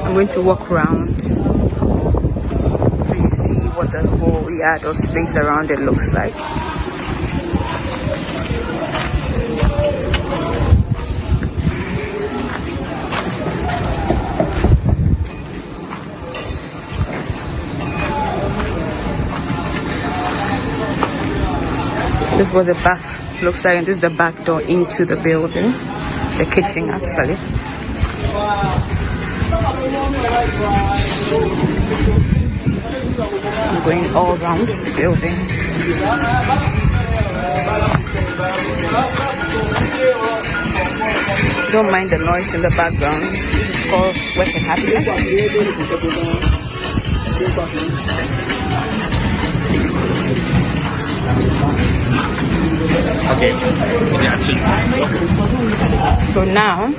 I'm going to walk around so you see what the whole yard or space around it looks like. This is what the back looks like, and this is the back door into the building, the kitchen actually. So I'm going all around the building. Don't mind the noise in the background. This is called Work and Happiness. Okay. Yeah, please. So now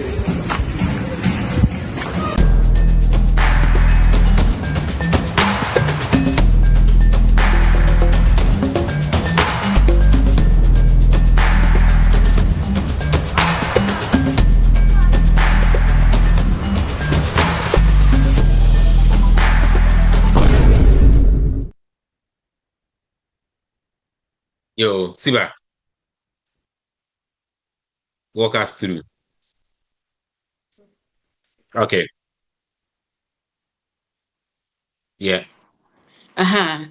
Yo, Siba, walk us through. Okay. Yeah.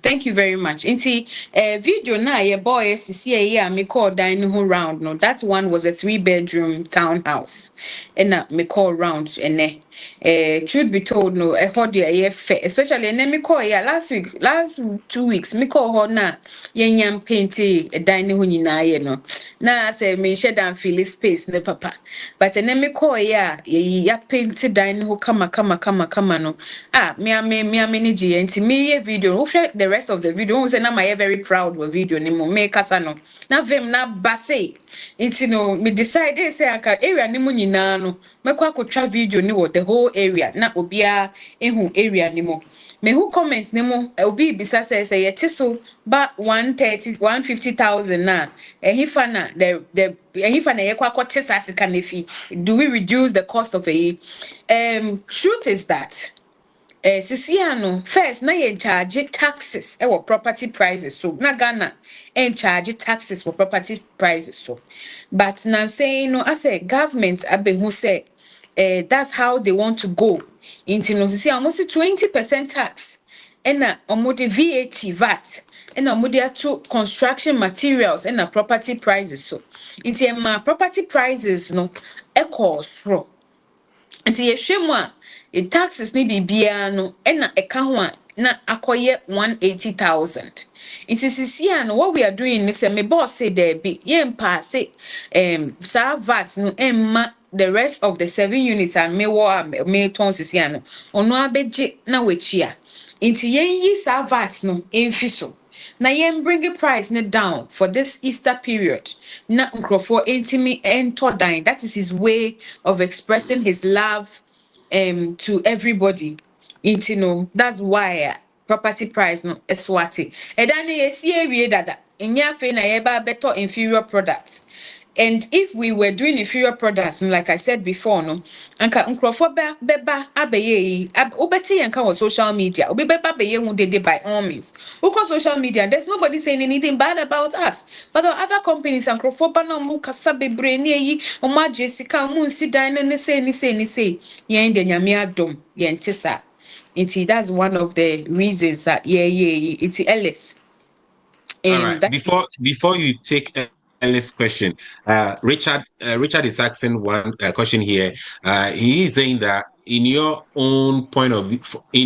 Thank you very much. Inti video na ye boy see a me call dining hall round. No, that one was a 3-bedroom townhouse. And me call round and truth be told, no, especially and me call last 2 weeks, me call her na yam painty a dining hall na no. Na say me shed and feel space ne papa. But and me call ya painted dining hall kama no. Me ni nti me video the rest of the video say na my very proud of video ni mo me kasa no na vem na base nti no me decide say anka area ni mo nyina no mekwa akotwa video ni the whole area na obia ehu area ni mo me who comments ni mo obi bisa say yete so ba 150,000 na ehifa na the ehifa na yekwa akote sasika na fi do we reduce the cost of a truth is that Sisiano first na ye charge taxes or property prices so na Ghana and charge taxes for property prices so but na say no I say government abe who say that's how they want to go into no sisi almost 20% tax and na omode VAT and na omode to construction materials and na property prices so into my property prices no ekosro into ye hwemu taxes ni bibia no na eka ho a na akoye 180,000. It is here no what we are doing is me boss say there be yempa say sa VAT no emma the rest of the 7 units and me tons here no ono abeje na wechia inti yen yi sa VAT no emfi so na yen bring the price ne down for this Easter period na nkrofo entimi ento dan. That is his way of expressing his love to everybody. You know, that's why property price no eswati. Edane yesi ewie dada. Inya fe na yeba better inferior products. And if we were doing inferior products, like I said before, no, anka nkrofo beba abeye obeti yanka on social media. Obi beba beye hu dede by all means. Uko social media, there's nobody saying anything bad about us. But the other companies nkrofo ba na mu kasa bebre ni yi, omo Jessica mu si dan ne say. Yen de nyame adom, yen tisa. Inti that's one of the reasons that it's Ellis. All right. Before you take Ellis' question, Richard is asking one question here. He is saying that in your own point of view, he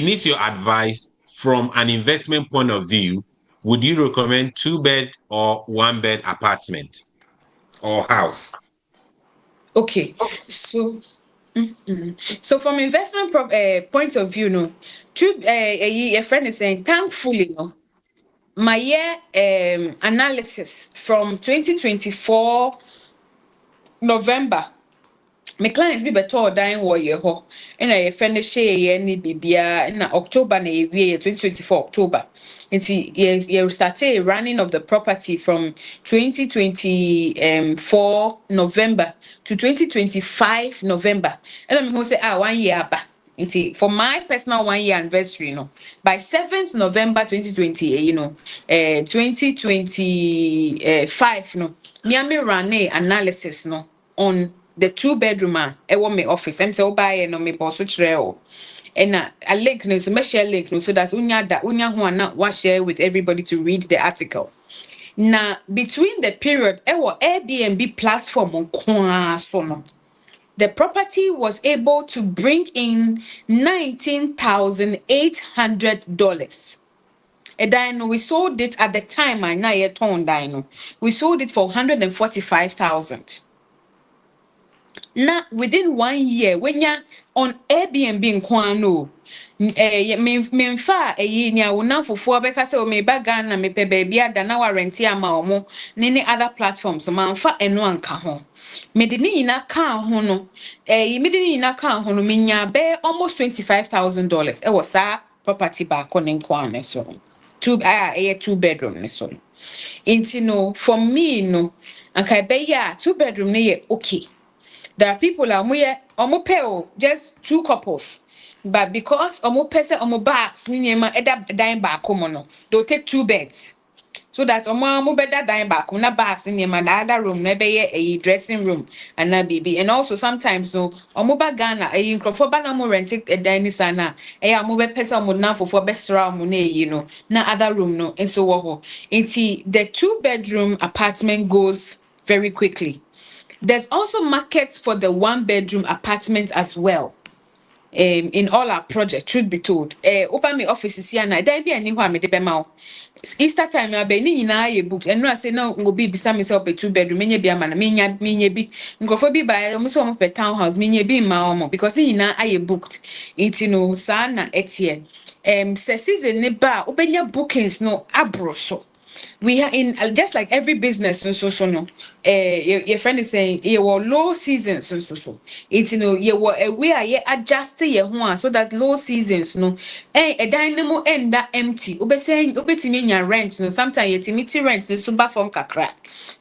needs your advice from an investment point of view. Would you recommend 2-bed or 1-bed apartment or house? Okay. So from investment point of view, no, a friend is saying, thankfully, no, my year analysis from 2024 November my clients be better dying war ye ho and I finish any bibia in October na year 2024 October. And you started running of the property from 2024 November to 2025 November. And I'm going to say 1 year back. For my personal 1 year anniversary, by 7th November 2020, 2025, me run a analysis, on the 2-bedroom e wo me office em say wo buy no me boss kire o and a link no so me share link no so that unya ho na wa share with everybody to read the article. Now between the period e wo Airbnb platform on so no, the property was able to bring in $19,800. A dino, we sold it at the time I na ye ton dino. We sold it for 145,000. Now within 1 year, when you're on Airbnb in Kwano, me fa nya wona fofo beka se o me ba Ghana me pe baby ada na wa rent ya ma omo ne other platforms ma mfa eno anka ho me de ni na ka ho no me de ni na ka ho no me nya be almost $25,000 e was sa property ba ko ne Kwane so 2-bedroom ne so inti no for me no anka be ya 2-bedroom ne ye okay. There are people omo pay just 2 couples, but because omo pese omo bags ni nyema eda dine back no, they'll take 2 beds so that omo beda dine back na bags ni nyema na other room na be a dressing room and na baby. And also sometimes no omo ba Ghana nkrofo ba na mo rent a dining sana omo be pese omo na fofo be sra omo na na other room no and so wo inti the 2-bedroom apartment goes very quickly. There's also markets for the 1-bedroom apartment as well. In all our projects, truth be told, open my offices here na there be any who me de be ma. Easter time na be ni nyina ye booked. And no say no go be bisa me say 2-bedroom menye bi ama na menye bi nkofo bi ba mo so mo pe townhouse menye bi ma omo because ni nyina aye booked. Inti no sa na etie. Se season ne ba obenya bookings no abro so. We are in just like every business so no your friend is saying you were low seasons so it's you were we are adjust your ho so that low seasons no a dynamo end that empty ube saying ubetimi nya rent no sometimes yetimiti rent so ba from kakra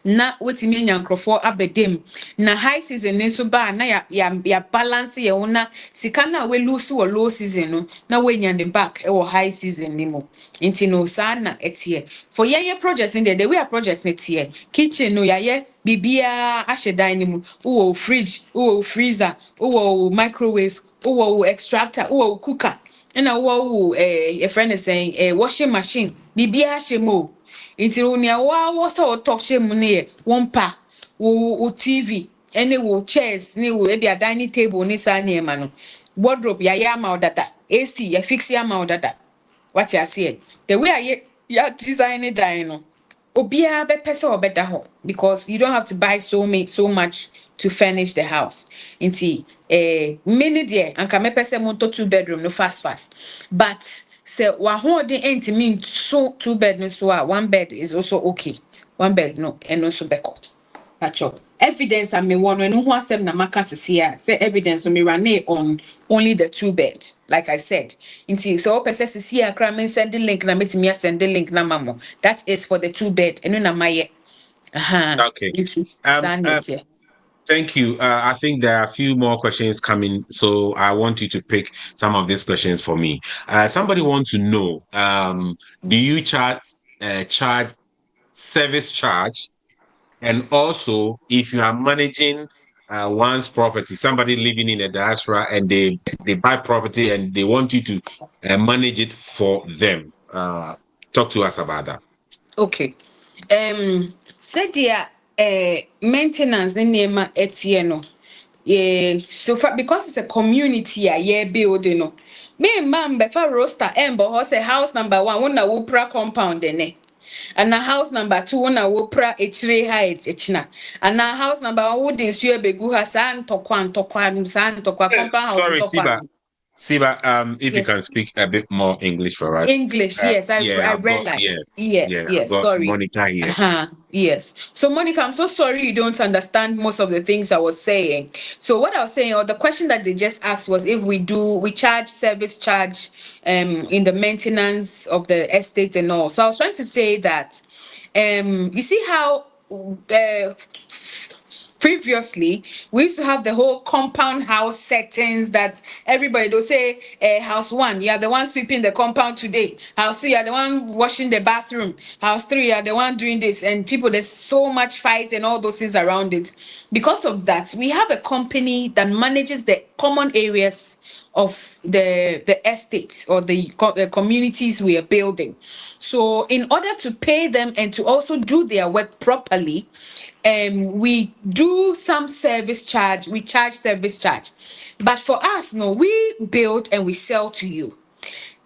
na wetimi nya nkrofo abedem na high season ne so ba na ya balance ye una sika na we lose or low season no na we nya the back e high season ni mo inti no sa na etie for ye projects in there the way our projects next year kitchen no ya bibia ashe dining mu o fridge o freezer o microwave o extractor o cooker and a friend is saying washing machine bibia ashe mo inti unia wa so talk she mu ne one pa wo TV any wo chairs ni wo e dining table ni sa ne ma no wardrobe ya ma odada AC ya fix ya ma odada what you say the way ya design dino obia be pese obeda ho because you don't have to buy so much to furnish the house inti many there anka me pese monto 2-bedroom no fast but say wa ho de enti mean so 2-bed so 1 bed is also okay 1 bed no and also beko pacho evidence I me one no who asem na maka sisia say evidence me run on only the 2-bed like I said inti so person sisia kra me send the link na metimi send the link na mamo that is for the 2-bed eno na maye okay thank you. I think there are a few more questions coming, so I want you to pick some of these questions for me. Somebody wants to know, do you charge service charge? And also, if you are managing one's property, somebody living in a diaspora and they buy property and they want you to manage it for them. Talk to us about that. Okay. Said maintenance the name etieno. Yeah, so far because it's a community building no. Me man befa roster embo ho say house number 1 wona wo pra compound ne. And na house number 2 wona wo pra echire height echina. And na house number 1 wo din su ebegu ha sa ntokwa compound house. Sorry, Siba. Siba, if you can speak a bit more English for us. English, yes, I realized. Yes, Got sorry. Monica here. Yes. So, Monica, I'm so sorry you don't understand most of the things I was saying. So, what I was saying, or the question that they just asked was if we charge service charge in the maintenance of the estate and all. So, I was trying to say that you see how previously we used to have the whole compound house settings that everybody will say house 1 you are the one sweeping the compound today, house 2 you are the one washing the bathroom, house 3 you are the one doing this, and people, there's so much fight and all those things around it. Because of that, we have a company that manages the common areas of the estates or the communities we are building. So in order to pay them and to also do their work properly, we do some service charge. We charge service charge, but for us, no, we build and we sell to you.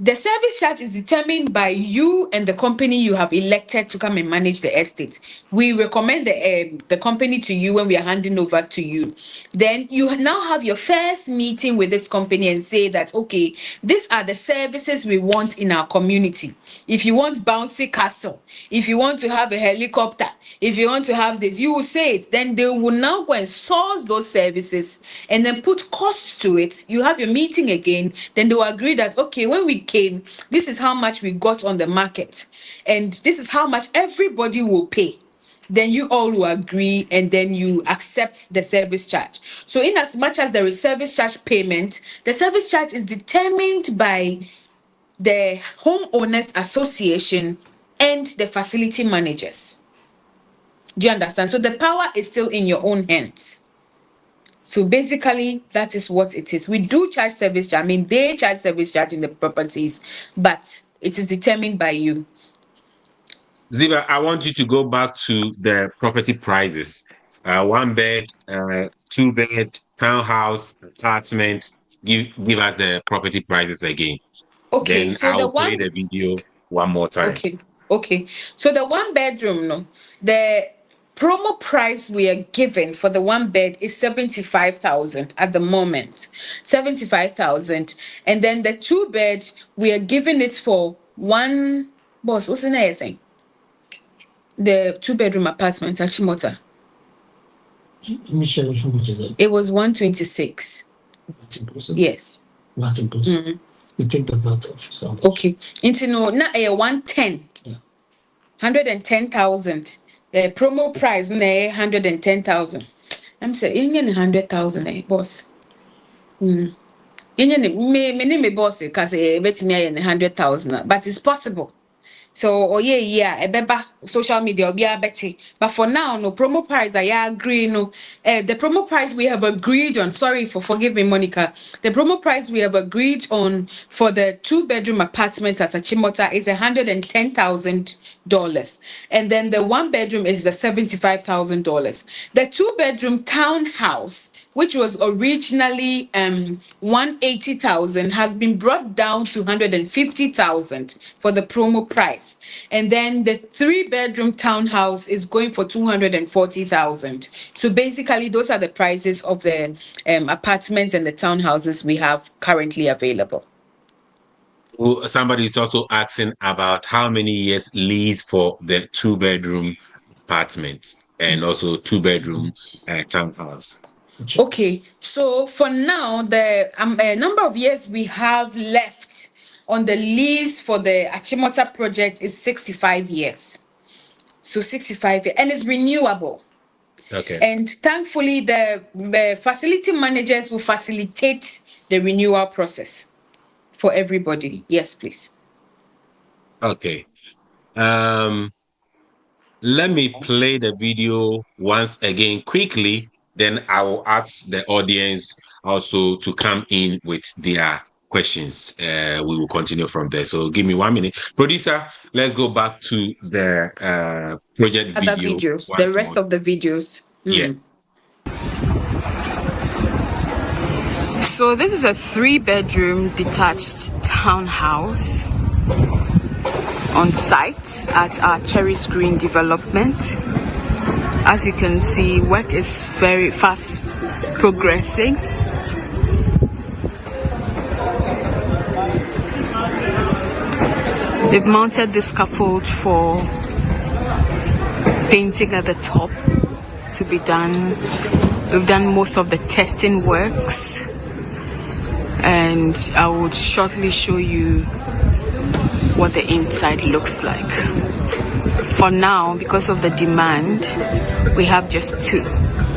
The service charge is determined by you and the company you have elected to come and manage the estate. We recommend the company to you when we are handing over to you. Then you now have your first meeting with this company and say that, okay, these are the services we want in our community. If you want bouncy castle, if you want to have a helicopter, if you want to have this, you will say it. Then they will now go and source those services and then put costs to it. You have your meeting again. Then they will agree that, okay, when we came, this is how much we got on the market. And this is how much everybody will pay. Then you all will agree and then you accept the service charge. So in as much as there is service charge payment, the service charge is determined by the homeowners association and the facility managers. Do you understand? So the power is still in your own hands. So basically, that is what it is. We do charge service charge. I mean, they charge service charge in the properties, but it is determined by you. Ziba, I want you to go back to the property prices. 1 bed, 2 bed, townhouse, apartment. Give us the property prices again. Okay, then so I'll play the video one more time. Okay. So the 1 bedroom, no, the promo price we are given for the 1 bed is 75,000 at the moment. 75,000, and then the 2 bed we are giving it for one. Boss, what's the name saying? The 2-bedroom apartment, Achimota. Initially, how much is it? It was 126. Yes. VAT inclusive. Mm-hmm. You take the VAT off. So okay. Into no, na 110. Yeah. 110,000. The promo price na 110,000. I'm saying 100,000, boss. Me boss because bet me 100,000, but it's possible. So ebeba social media be better. But for now, no promo price I agree. No, the promo price we have agreed on. Sorry for forgiving Monica. The promo price we have agreed on for the 2-bedroom apartment at Achimota is $110,000, and then the 1 bedroom is the $75,000. The 2-bedroom townhouse, which was originally 180,000, has been brought down to 150,000 for the promo price, and then the 3-bedroom townhouse is going for 240,000. So basically, those are the prices of the apartments and the townhouses we have currently available. Somebody is also asking about how many years lease for the 2-bedroom apartments and also 2-bedroom townhouse. Okay, so for now, the number of years we have left on the lease for the Achimota project is 65 years. So 65 years, and it's renewable. Okay. And thankfully, the facility managers will facilitate the renewal process for everybody. Yes, please. Okay. Let me play the video once again quickly. Then I will ask the audience also to come in with their questions. We will continue from there. So give me 1 minute. Producer, let's go back to the project other video. Videos, the rest of the videos. Yeah. So this is a 3-bedroom detached townhouse on site at our Cherries Green development. As you can see, work is very fast progressing. They've mounted this scaffold for painting at the top to be done. We've done most of the testing works, and I will shortly show you what the inside looks like. For now, because of the demand, we have just two,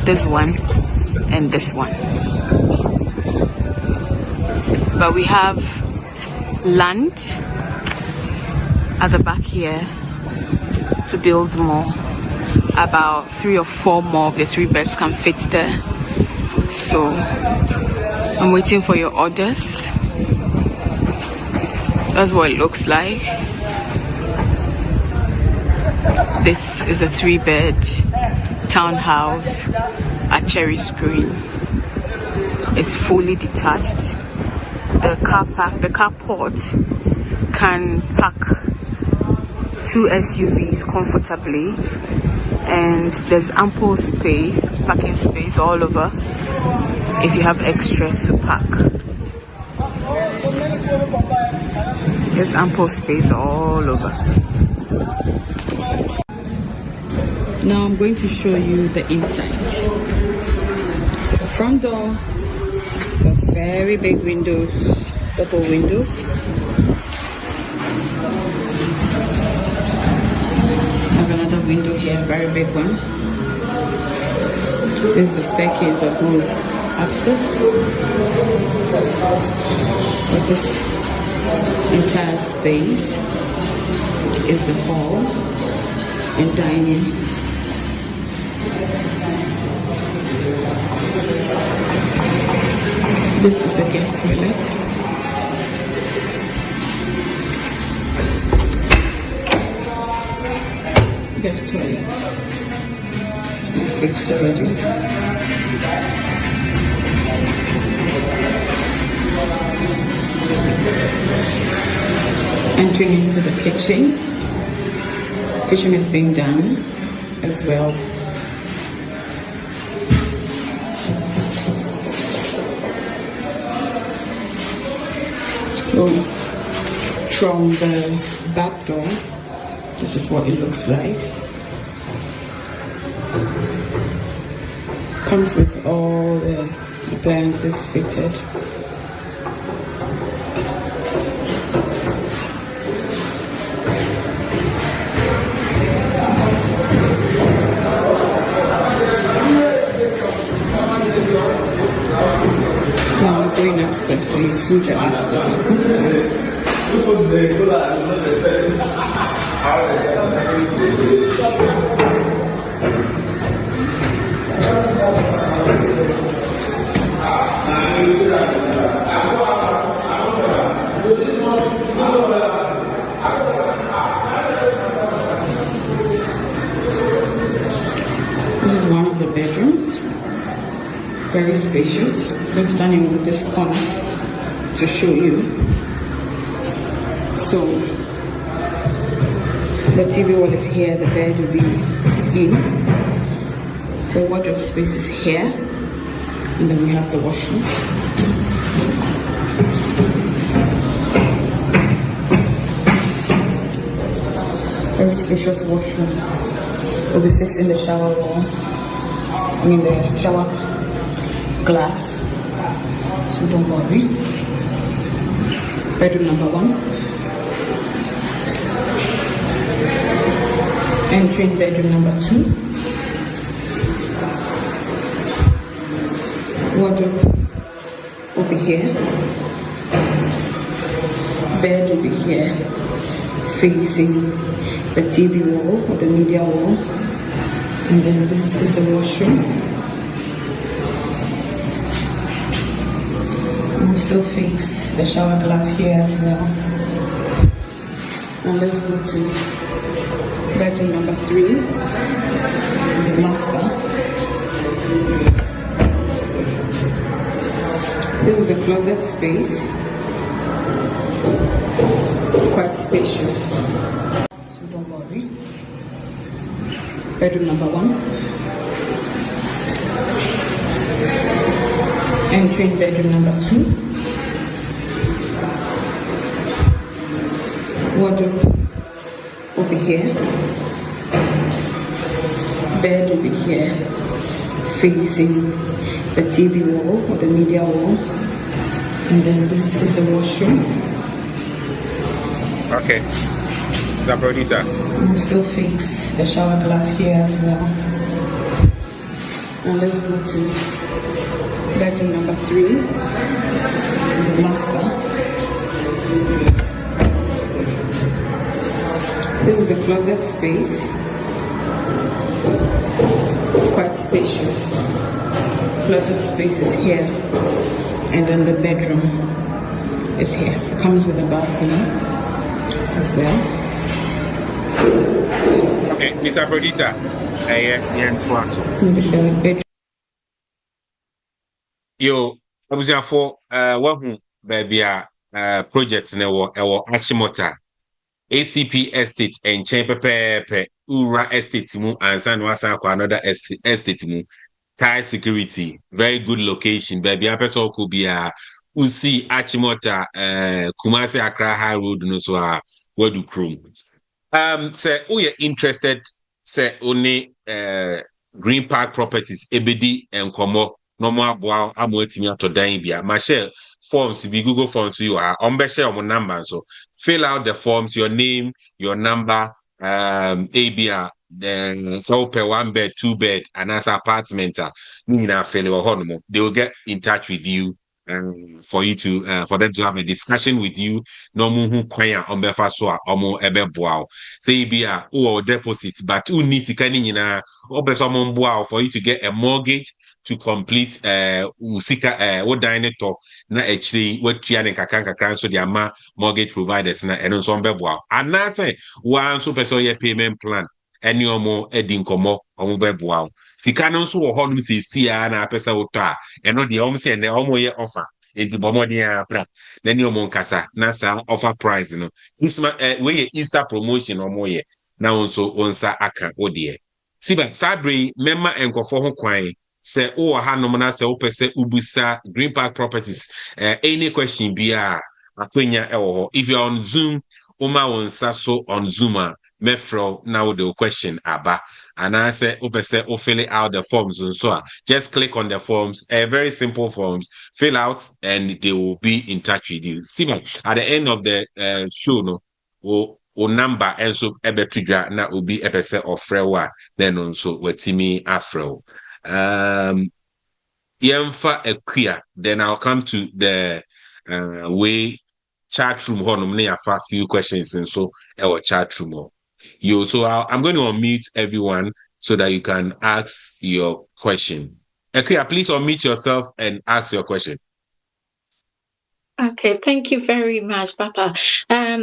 this one and this one. But we have land at the back here to build more. About 3 or 4 more of the 3 beds can fit there. So I'm waiting for your orders. That's what it looks like. This is a 3-bed townhouse at Cherry Screen. It's fully detached. The carport can park 2 SUVs comfortably, and there's ample space, parking space all over if you have extras to park. There's ample space all over. Now I'm going to show you the inside. So the front door, got very big windows, double windows. Window here, very big one. This is the staircase that goes upstairs. But this entire space is the hall and dining. This is the guest toilet. Guest toilet. Fixed already. Entering into the kitchen. Kitchen is being done as well. So from the back door, this is what it looks like. Comes with all the appliances fitted. Now I'm going upstairs, so you see the upstairs. This is one of the bedrooms, very spacious. I'm standing with this corner to show you. So the TV wall is here, the bed will be in. The wardrobe space is here, and then we have the washroom. Very spacious washroom. We'll be fixing the shower wall. The shower glass. So don't worry. Bedroom number 1. Entering bedroom number 2. Wardrobe will be here. Bed will be here, facing the TV wall or the media wall. And then this is the washroom. We'll still fix the shower glass here as well. Now let's go to bedroom number 3, the master. This is the closet space. It's quite spacious. So don't worry. Bedroom number 1. Entering bedroom number 2. Wardrobe over here. Bed over here, facing the TV wall or the media wall. And then this is the washroom. Okay. Is that producer? We'll still fix the shower glass here as well. Now let's go to bedroom number 3, the master. This is a closet space. It's quite spacious. Closet space is here, and then the bedroom is here. It comes with a balcony as well. Okay, Mr. Producer. Yo, I was here for one baby projects in our Achimota ACP Estate and Chamber Ura Estate mu and San Wasa another estate mu. Thai security, very good location. Baby, a person could be Usi Achimota Kumasi Accra High Road no so Wadu Chrome. Say you're interested, say only Greenpark properties, EBD and Komo, normal wow, I'm waiting to Daibia. My share forms, if you Google forms, you are on share on number. So fill out the forms, your name, your number, ABR, then so per 1 bed, 2 bed, and as apartment, they will get in touch with you. For you to for them to have a discussion with you, no who kwaya on befa so omo ebe boa say be a deposit but who needs to for you to get a mortgage to complete usika what dine na actually what tiane kakran so their mortgage providers na and so boa and na say one super so your payment plan any omo edin komo omo beboa sika no so wo honum se na pesa wota eno de omo se na omo ye offer enti bomodi ya pra na ni omo nkasa na sa offer price no this we Easter promotion omo ye na onso onsa aka odie Siba Sabri memma enkofo ho kwan se o ha no na se opese ubusa Greenpark properties any question bia akwenya ewo if you are on Zoom oma onsa so on Zoom Mefro now the question aba and I say opese o fill out the forms and so just click on the forms very simple forms fill out and they will be in touch with you. Siba at the end of the show no o number and so ebe tudra na obi epese ofrewa then also wetimi afro yemfa equia then I'll come to the way chat room honum na yafa few questions and so our chat room so I'm going to unmute everyone so that you can ask your question. Equia, please unmute yourself and ask your question. Okay, thank you very much, Papa.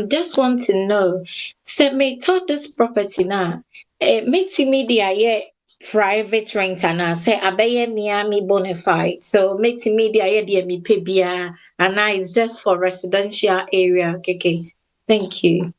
Just want to know, so me told this property now, multimedia private renter now say abeye Miami bonafide. So multimedia dear me pebia and now it's just for residential area. Okay. Thank you.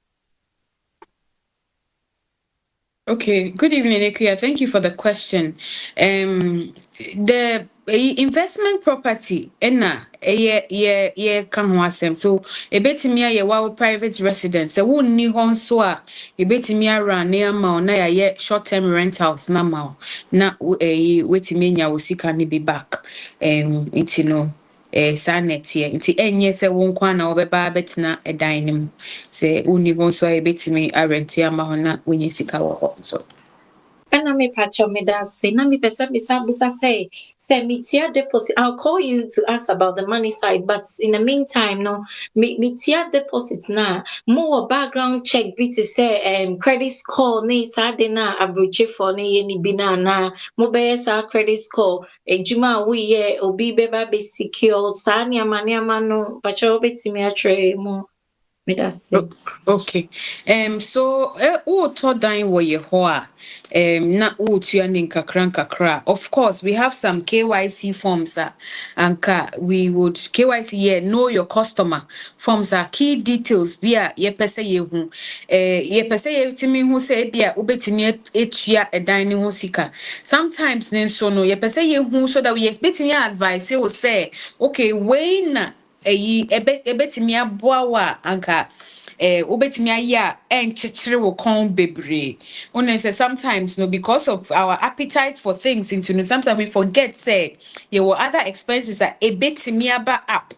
Okay, good evening, Equia. Thank you for the question. The investment property, can wasem. So a betimia ye wa private residence. A won ni hon so a betimia ran near ma na ye short-term rentals na ma na wetimi nya wosika ni be back. Intino sanet ye nti enye se won kwa na obeba betina edan nim se uni won so e betimi arenti ama ho na wonye sika wo so And me patch me that say na me pesa me say me tia deposit. I'll call you to ask about the money side, but in the meantime, no me tia deposit na more background check be to say credit score ne sa de na abroche for ne ni bina na mo be sa credit score ejuma we ye obi beba be secure sa ni amaniama no patch obetimi atre mo. Okay. So to dan wo ye ho a na wo tua ne nkakra. Of course, we have some KYC forms anka we would KYC know your customer forms are key details bia ye pese ye hu ye pese ye timi hu se bia obetimi etua edan ne hu sika. Sometimes ne so no ye pese ye hu so that we betimi advise you say okay when ebetimi aboa wa anka obetimi aye and chichire wo kon bebre. One say sometimes no, because of our appetite for things into no, sometimes we forget say there were other expenses that ebetimi aba up.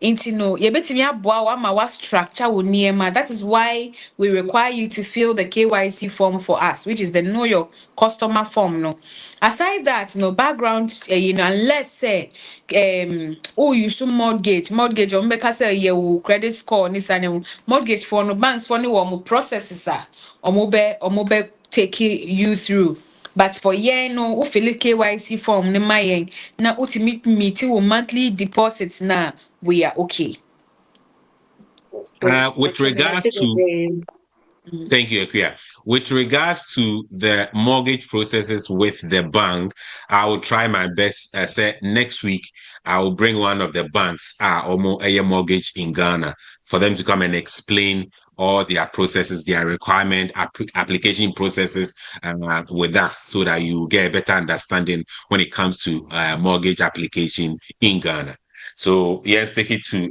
Into no, yebetimi aboa wa ma wa structure wo niema. That is why we require you to fill the KYC form for us, which is the know your customer form. No, aside that, no background, unless say, you some mortgage, make say your credit score, ni mortgage for no banks for no more processes or mobile take you through. But for no, we fill KYC form ne mayen na ultimate meet monthly deposits na we are okay. With regards to thank you, Akuya. With regards to the mortgage processes with the bank, I will try my best. Say next week, I will bring one of the banks, a mortgage in Ghana, for them to come and explain all their processes, their requirement, application processes with us, so that you get a better understanding when it comes to mortgage application in Ghana. So yes, take it to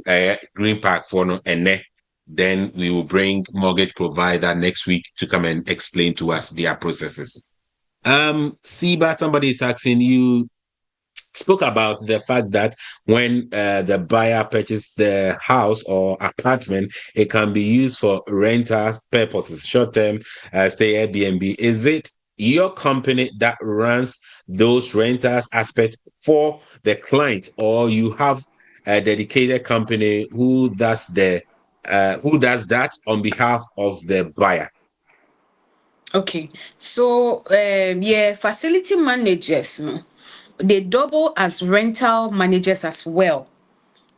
Greenpark for no and then we will bring mortgage provider next week to come and explain to us their processes. Siba, somebody is asking, you spoke about the fact that when the buyer purchased the house or apartment, it can be used for rental purposes, short-term stay Airbnb. Is it your company that runs those rentals aspect for the client, or you have a dedicated company who does that on behalf of the buyer? Okay, so facility managers, no, they double as rental managers as well.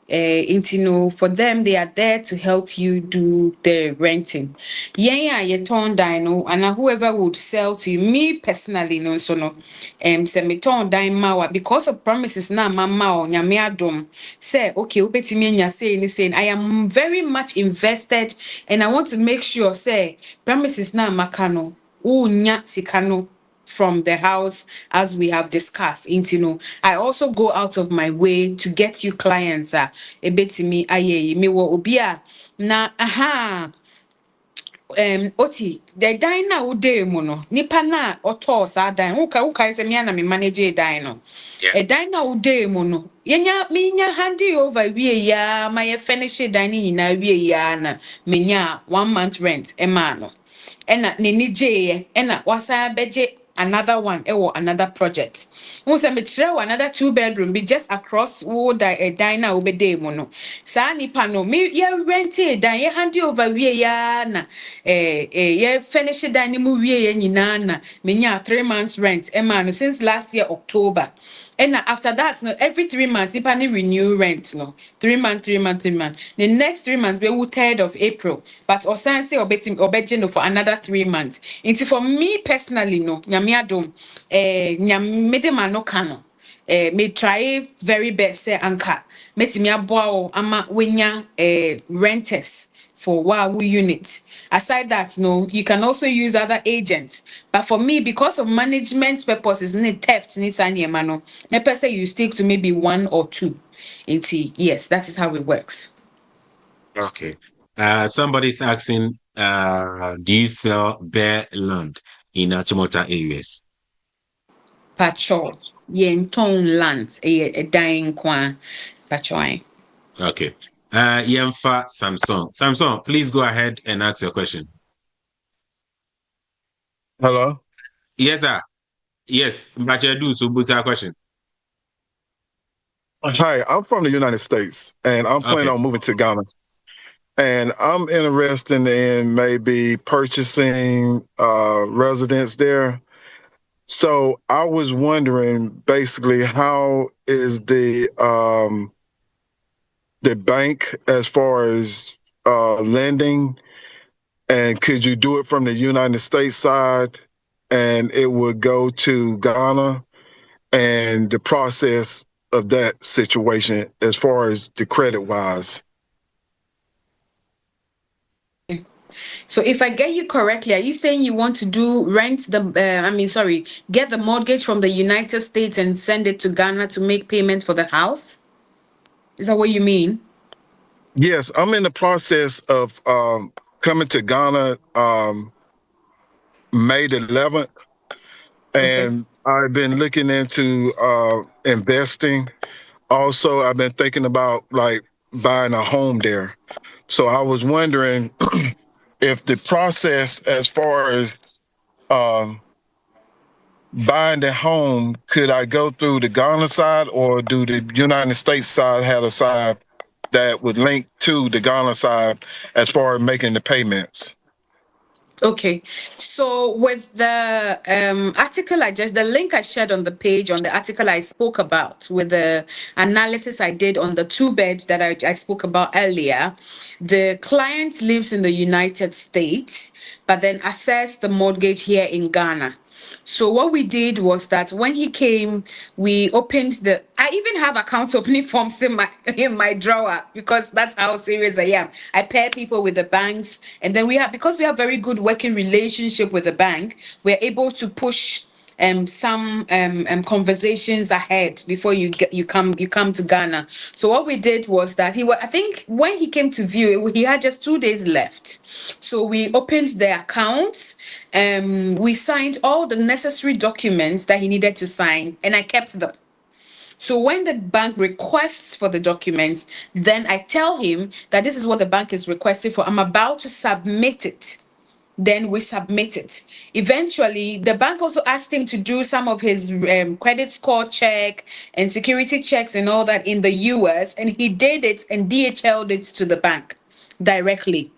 For them, they are there to help you do the renting. Yeah, you turn down, and whoever would sell to you, me personally, no, so no, say me turn down mawa because of promises na mama o nyame adom. Say okay, ubetimi nya saying, I am very much invested, and I want to make sure say promises na makano, nya sikano from the house as we have discussed. I also go out of my way to get you clients ebetimi aye me wo obia na oti the dan na ude mu no nipa na oto sa dan uka se me na me manage dan no e dan na ude mu no minya handi over wie ya my finish dan ni na wie ya na menya 1 month rent e ma no ena ne ni je ena wasa beje another one another project. Who say me try another 2-bedroom be just across a diner obede mu no. Sa nipa no me ye rent a dan ye hand over wie ya na ye finish dan ni mu wie ye nyina na menya 3 months rent e man since last year October. And after that, no, every 3 months, if any renew rent, no, 3 months. The next 3 months, we will 3rd of April. But Osan say obejino for another 3 months. Into for me personally, no, nyamiadom, nyamede no kano. Me try very best say anka. Metimi aboa ama wenya renters for WAU units. Aside that, no, you can also use other agents. But for me, because of management purposes, need theft, need mano. Me say you stick to maybe 1 or 2. Yes, that is how it works. Okay. Somebody's asking, do you sell bare land in Achimota areas? Patrol, yenton lands, a dying kwa patrol. Okay. Yemfa Samson, please go ahead and ask your question. Hello? Yes, sir. Yes, but you do, so what's our question? Hi, I'm from the United States, and I'm planning on moving to Ghana. And I'm interested in maybe purchasing residence there. So I was wondering, basically, how is the bank as far as lending, and could you do it from the United States side, and it would go to Ghana, and the process of that situation as far as the credit wise? So if I get you correctly, are you saying you want to get the mortgage from the United States and send it to Ghana to make payment for the house? Is that what you mean? Yes, I'm in the process of coming to Ghana May the 11th, and I've been looking into investing. Also, I've been thinking about like buying a home there. So I was wondering if the process as far as buying the home, could I go through the Ghana side, or do the United States side have a side that would link to the Ghana side as far as making the payments? Okay, so with the article the link I shared on the page, on the article I spoke about, with the analysis I did on the 2-bed that I spoke about earlier, the client lives in the United States, but then assessed the mortgage here in Ghana. So what we did was that when he came, we opened I even have account opening forms in my drawer, because that's how serious I am. I pair people with the banks, and then because we have very good working relationship with the bank, we're able to push some conversations ahead before you come to Ghana. So what we did was that I think when he came to view, he had just 2 days left. So we opened the account, we signed all the necessary documents that he needed to sign, and I kept them. So when the bank requests for the documents, then I tell him that this is what the bank is requesting for. I'm about to submit it. Then we submit it. Eventually, the bank also asked him to do some of his credit score check and security checks and all that in the US, and he did it and DHL'd it to the bank directly.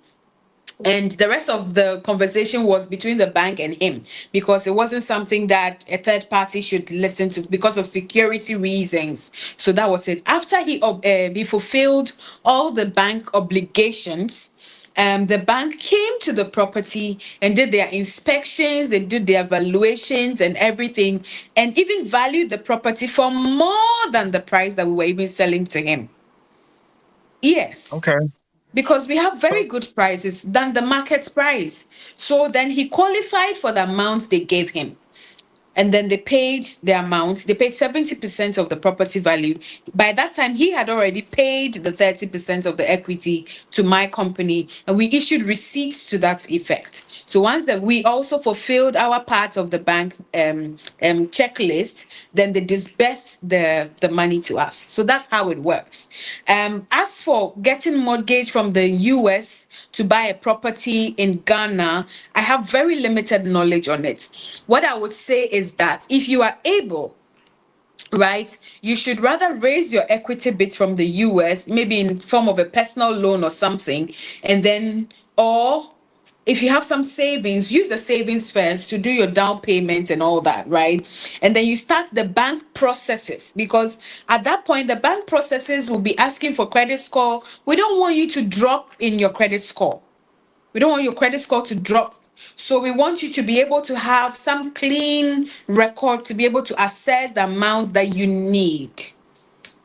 And the rest of the conversation was between the bank and him, because it wasn't something that a third party should listen to because of security reasons. So that was it. After he fulfilled all the bank obligations, the bank came to the property and did their inspections, they did their evaluations and everything, and even valued the property for more than the price that we were even selling to him. Yes. Okay. Because we have very good prices than the market price. So then he qualified for the amount they gave him. And then they paid the amount. They paid 70% of the property value. By that time, he had already paid the 30% of the equity to my company, and we issued receipts to that effect. So once that we also fulfilled our part of the bank checklist, then they disbursed the money to us. So that's how it works. As for getting mortgage from the US to buy a property in Ghana, I have very limited knowledge on it. What I would say is that if you are able, right, you should rather raise your equity bit from the US, maybe in form of a personal loan or something, and then, or if you have some savings, use the savings first to do your down payment and all that, right? And then you start the bank processes, because at that point, the bank processes will be asking for credit score. We don't want you to drop in your credit score. We don't want your credit score to drop. So we want you to be able to have some clean record to be able to assess the amounts that you need.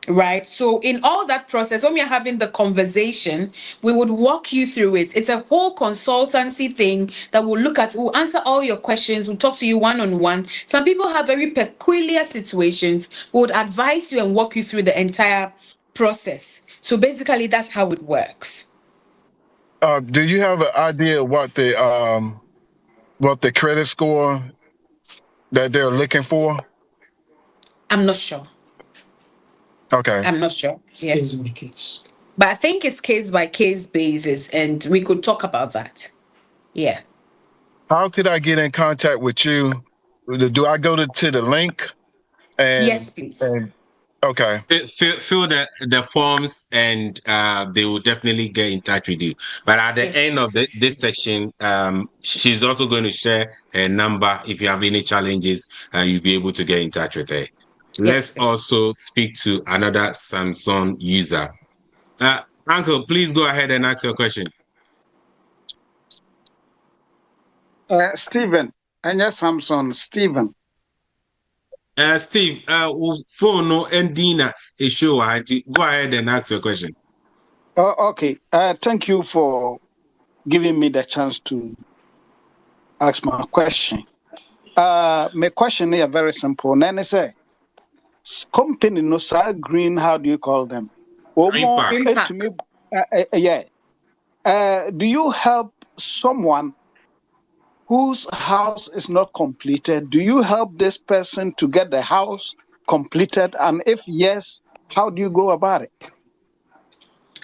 Right. So in all that process, when we are having the conversation, we would walk you through it. It's a whole consultancy thing that will answer all your questions. We'll talk to you one-on-one. Some people have very peculiar situations. We would advise you and walk you through the entire process. So basically, that's how it works. Do you have an idea what the credit score that they're looking for? I'm not sure. Okay. I'm not sure. Yeah. Case by case. But I think it's case by case basis, and we could talk about that. Yeah. How could I get in contact with you? Do I go to the link? Yes, please. Okay. Fill the forms, and they will definitely get in touch with you. But at the end of this section, she's also going to share her number. If you have any challenges, you'll be able to get in touch with her. Let's also speak to another Samsung user. Uncle, please go ahead and ask your question. Stephen, and yes, Samsung, Stephen. Steve, phone no endina a show. Go ahead and ask your question. Okay. Thank you for giving me the chance to ask my question. My question is very simple. Nene say, company no side green. How do you call them? Greenpark. Yeah. Do you help someone whose house is not completed, do you help this person to get the house completed? And if yes, how do you go about it?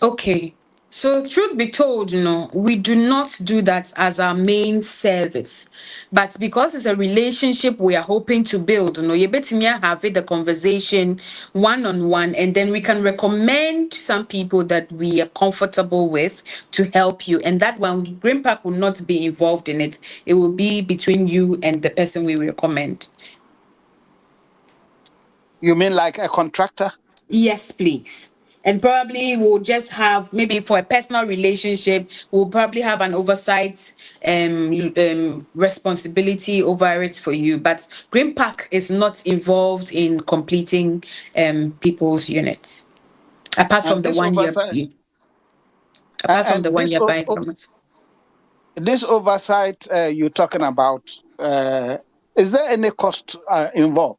Okay. So truth be told, we do not do that as our main service. But because it's a relationship we are hoping to build, you bet me have the conversation one-on-one, and then we can recommend some people that we are comfortable with to help you. And that one, Greenpark will not be involved in it. It will be between you and the person we recommend. You mean like a contractor? Yes, please. And probably we'll just have, maybe for a personal relationship, we'll probably have an oversight responsibility over it for you. But Greenpark is not involved in completing people's units, apart from the one you're buying from us. This oversight you're talking about, is there any cost involved?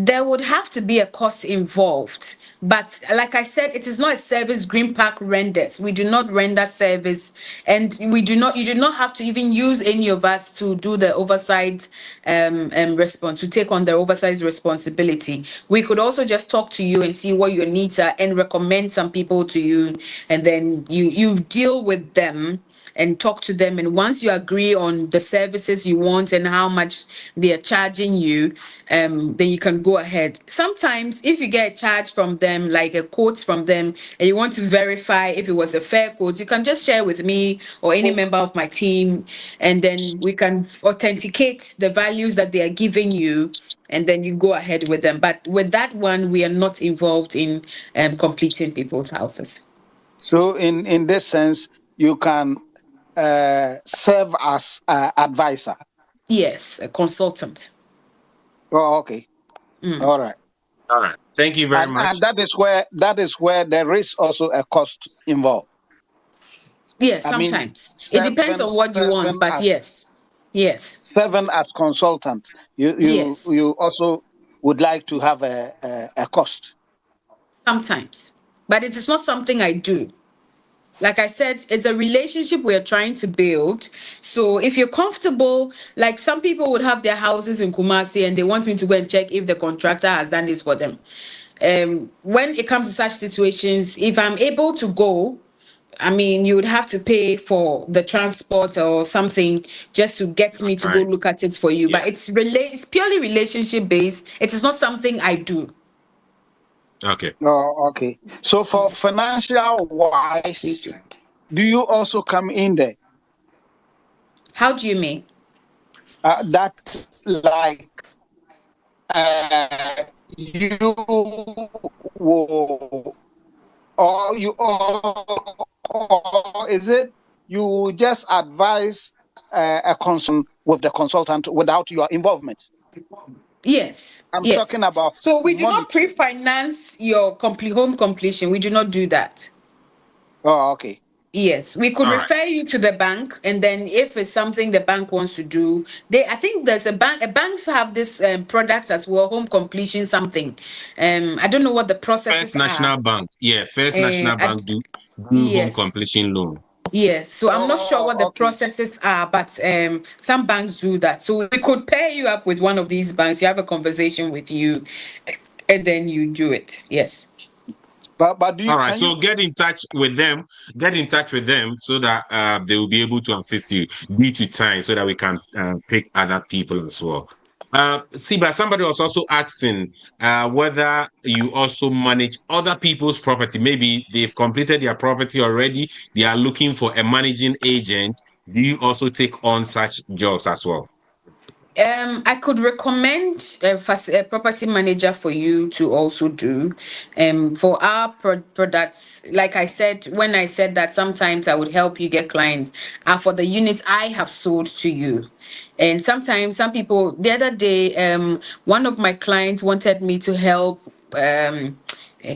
There would have to be a cost involved, but like I said, it is not a service Greenpark renders. We do not render service, and you do not have to even use any of us to do the oversight response, to take on the oversight responsibility. We could also just talk to you and see what your needs are and recommend some people to you, and then you deal with them and talk to them. And once you agree on the services you want and how much they are charging you, then you can go ahead. Sometimes if you get a charge from them, like a quote from them, and you want to verify if it was a fair quote, you can just share with me or any member of my team, and then we can authenticate the values that they are giving you, and then you go ahead with them. But with that one, we are not involved in completing people's houses. So in this sense, you can serve as advisor. Yes, a consultant. Oh, okay. All right. Thank you very much. And that is where there is also a cost involved. Yes, sometimes it depends on what you want, but yes. Serving as consultant, you also would like to have a cost. Sometimes, but it is not something I do. Like I said, it's a relationship we're trying to build. So if you're comfortable, like some people would have their houses in Kumasi and they want me to go and check if the contractor has done this for them. When it comes to such situations, if I'm able to go, I mean, you would have to pay for the transport or something just to get me to go look at it for you. Yeah. But it's purely relationship based. It is not something I do. Okay. Oh, okay. So for financial wise, do you also come in there? How do you mean? That like you will, or is it you just advise a concern with the consultant without your involvement? Yes. I'm talking about. So we do not pre-finance your home completion. We do not do that. Oh, okay. Yes, we could refer you to the bank, and then if it's something the bank wants to do, I think there's banks have this product as well, home completion something. I don't know what the process is. First National Bank. Yeah, First National Bank do home completion loan. Yes, so I'm not sure what the processes are, but some banks do that. So we could pair you up with one of these banks. You have a conversation with you, and then you do it. Yes. But do you, all right, so get in touch with them so that they will be able to assist you due to time, so that we can pick other people as well. Siba, somebody was also asking whether you also manage other people's property. Maybe they've completed their property already, they are looking for a managing agent. Do you also take on such jobs as well? I could recommend a property manager for you to also do. For our products, like I said, when I said that sometimes I would help you get clients, are for the units I have sold to you. And sometimes some people, the other day, one of my clients wanted me to help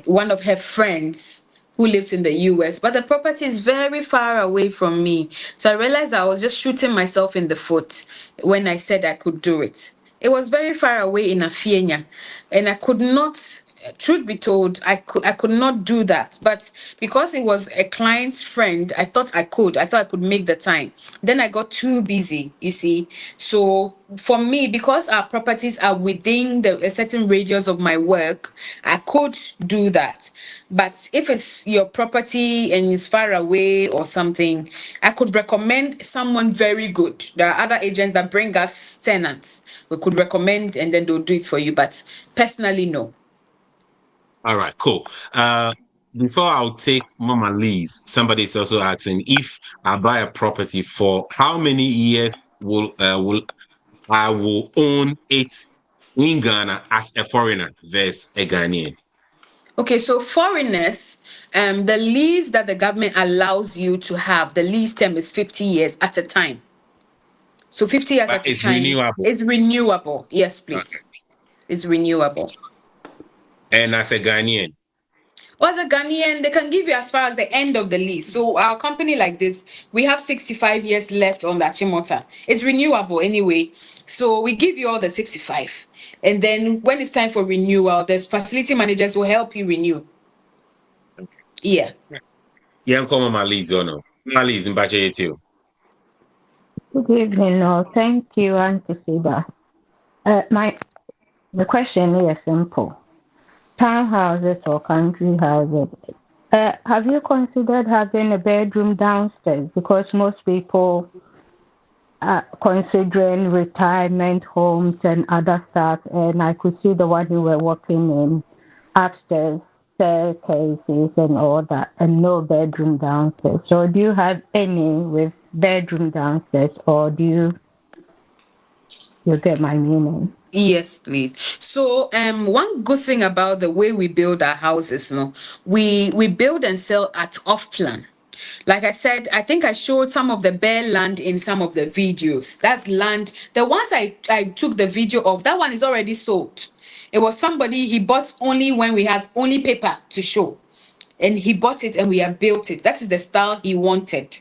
one of her friends who lives in the US, but the property is very far away from me. So I realized I was just shooting myself in the foot when I said I could do it. It was very far away in Afienya, and I could not truth be told, I could not do that. But because it was a client's friend, I thought I could make the time. Then I got too busy, you see. So for me, because our properties are within a certain radius of my work, I could do that. But if it's your property and it's far away or something, I could recommend someone very good. There are other agents that bring us tenants. We could recommend and then they'll do it for you. But personally, no. All right, cool. Before I'll take Mama Lee's, somebody is also asking if I buy a property, for how many years will I will own it in Ghana as a foreigner versus a Ghanaian? Okay, so foreigners, the lease that the government allows you to have, the lease term is 50 years at a time. So 50 years at a time. Renewable. It's renewable. Yes, please. Okay. It's renewable. And as a Ghanaian? Well, as a Ghanaian, they can give you as far as the end of the lease. So our company like this, we have 65 years left on that Chimota. It's renewable anyway. So we give you all the 65. And then when it's time for renewal, the facility managers will help you renew. Okay. Yeah. Yeah, come on, Maliz, or no? Maliz in Bajayatil. Good evening. No, thank you, Auntie Siba. The question is simple. Townhouses or country houses, have you considered having a bedroom downstairs? Because most people are considering retirement homes and other stuff, and I could see the one you were working in upstairs, staircases and all that, and no bedroom downstairs. So do you have any with bedroom downstairs, or do you get my meaning? Yes, please. So one good thing about the way we build our houses, we build and sell at off plan. Like I said, I think I showed some of the bare land in some of the videos. That's land. The ones I took the video of, that one is already sold. It was somebody, he bought only when we had only paper to show. And he bought it and we have built it. That is the style he wanted.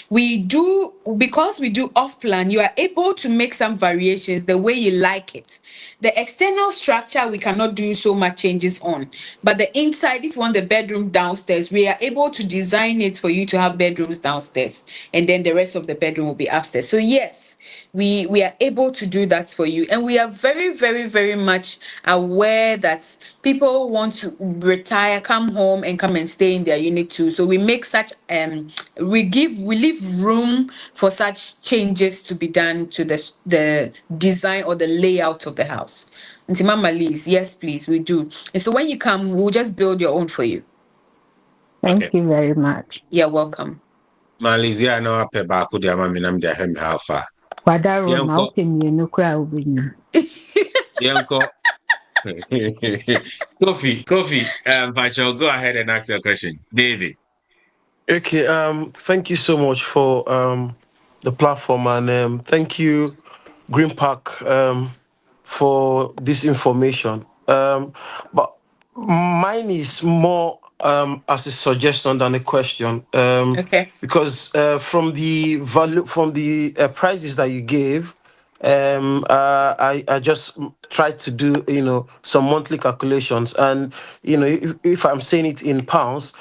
Because we do off plan, you are able to make some variations the way you like it. The external structure, we cannot do so much changes on, but the inside, if you want the bedroom downstairs, we are able to design it for you to have bedrooms downstairs, and then the rest of the bedroom will be upstairs. So yes, we are able to do that for you, and we are very, very, very much aware that people want to retire, come home and come and stay in their unit too. So we make such we leave room for such changes to be done to the design or the layout of the house. And Mama Liz, yes please, we do. And so when you come, we'll just build your own for you. Thank you very much. You're welcome. Malaysia no ape ba ko dia ma minam dia hem how far. Kwadaro ma opinion no kra obinya. Yanko. Kofi, I shall go ahead and ask your question. David. Okay, thank you so much for the platform, and thank you, Greenpark, for this information. But mine is more as a suggestion than a question. Okay. Because from the value, from the prices that you gave, I just tried to do some monthly calculations, and if I'm saying it in pounds,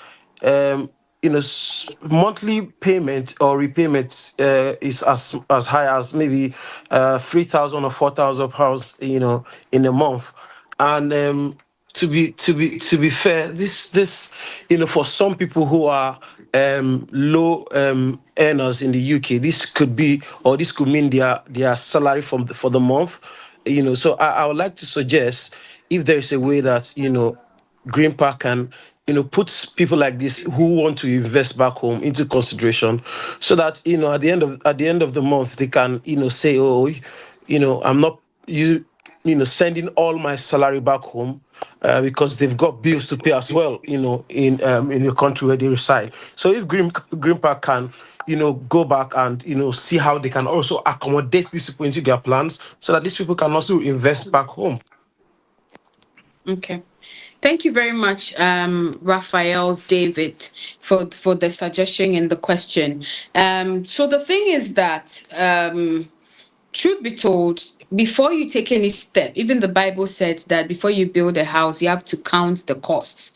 monthly payment or repayment is as high as maybe 3,000 or 4,000 pounds, in a month, and to be fair, this for some people who are low earners in the UK, this could mean their salary for the month, So I would like to suggest, if there is a way that Greenpark can put people like this who want to invest back home into consideration, so that at the end of the month they can say, oh, I'm not sending all my salary back home, because they've got bills to pay as well, in the country where they reside. So if Greenpark can, go back and see how they can also accommodate these people into their plans, so that these people can also invest back home. Okay. Thank you very much, Raphael David, for the suggestion and the question. So the thing is that truth be told, before you take any step, even the Bible said that before you build a house, you have to count the costs.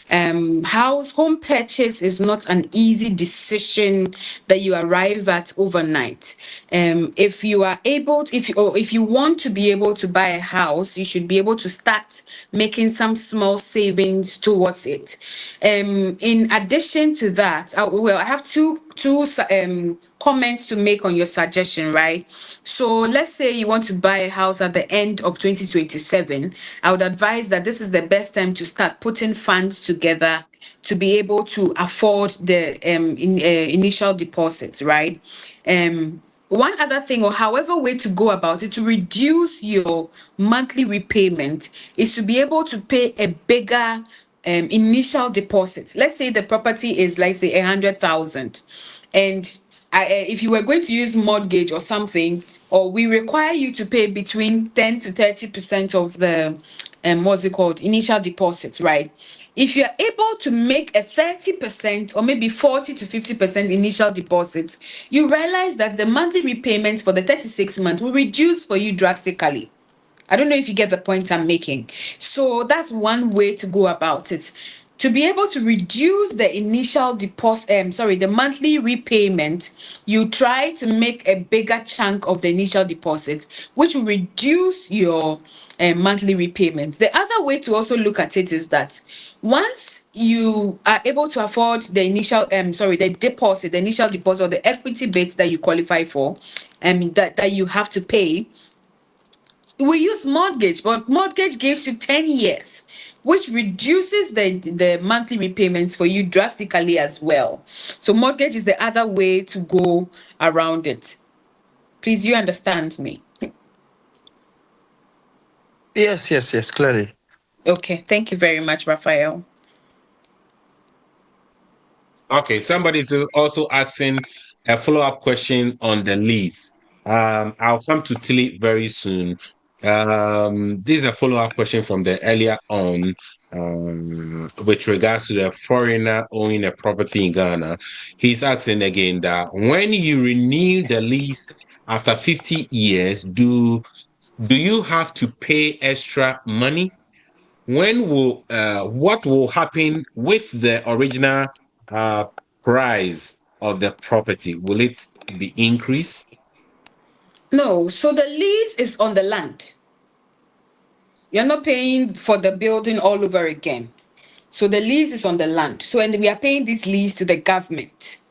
Home purchase is not an easy decision that you arrive at overnight. If you are able, if you want to be able to buy a house, you should be able to start making some small savings towards it. In addition to that, I have two comments to make on your suggestion, right? So let's say you want to buy a house at the end of 2027. I would advise that this is the best time to start putting funds together to be able to afford the initial deposits, right? One other thing, or however way to go about it to reduce your monthly repayment, is to be able to pay a bigger initial deposit. Let's say the property is, like, say, 100,000, and if you were going to use mortgage or something, or we require you to pay between 10 to 30% of the what's it called, initial deposits, right? If you're able to make a 30% or maybe 40 to 50% initial deposit, you realize that the monthly repayments for the 36 months will reduce for you drastically. I don't know if you get the point I'm making. So that's one way to go about it. To be able to reduce the initial deposit, the monthly repayment, you try to make a bigger chunk of the initial deposit, which will reduce your monthly repayments. The other way to also look at it is that once you are able to afford the initial, the initial deposit, or the equity bits that you qualify for, that you have to pay, we use mortgage, but mortgage gives you 10 years, which reduces the monthly repayments for you drastically as well. So mortgage is the other way to go around it. Please, you understand me? Yes, clearly. Okay, thank you very much, Raphael. Okay, somebody's also asking a follow-up question on the lease. I'll come to Tilly very soon. This is a follow-up question from the earlier on, with regards to the foreigner owning a property in Ghana. He's asking again that when you renew the lease after 50 years, do you have to pay extra money? What will happen with the original price of the property? Will it be increased? No, so the lease is on the land. You're not paying for the building all over again. So the lease is on the land. So, and we are paying this lease to the government.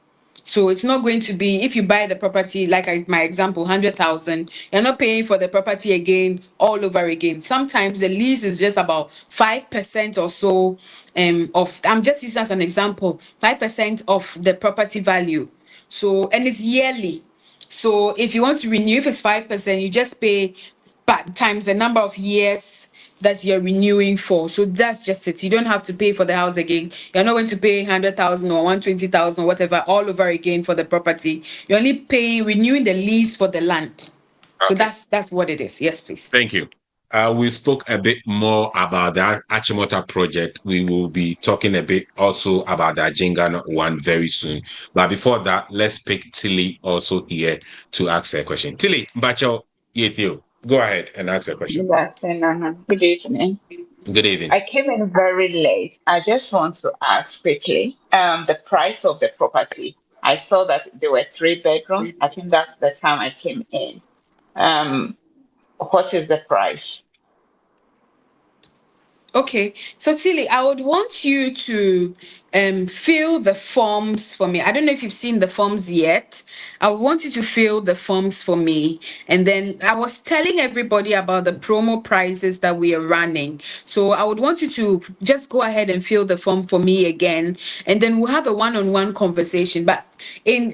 So it's not going to be, if you buy the property, like my example, 100,000, you're not paying for the property again all over again. Sometimes the lease is just about 5% or so of, I'm just using as an example, 5% of the property value. So, and it's yearly. So if you want to renew, if it's 5%, you just pay times the number of years that you're renewing for. So that's just it. You don't have to pay for the house again. You're not going to pay 100,000 or 120,000 or whatever all over again for the property. You're only paying, renewing the lease for the land. Okay. So that's what it is. Yes, please. Thank you. We spoke a bit more about that Achimota project. We will be talking a bit also about the Ajingana one very soon. But before that, let's pick Tilly also here to ask a question. Tilly, Bacho, you. Go ahead and ask a question. Good evening. Good evening. I came in very late. I just want to ask quickly the price of the property. I saw that there were 3 bedrooms. I think that's the time I came in. What is the price? Okay, so Tilly, I would want you to fill the forms for me. I don't know if you've seen the forms yet. I would want you to fill the forms for me. And then I was telling everybody about the promo prices that we are running. So I would want you to just go ahead and fill the form for me again. And then we'll have a one-on-one conversation. But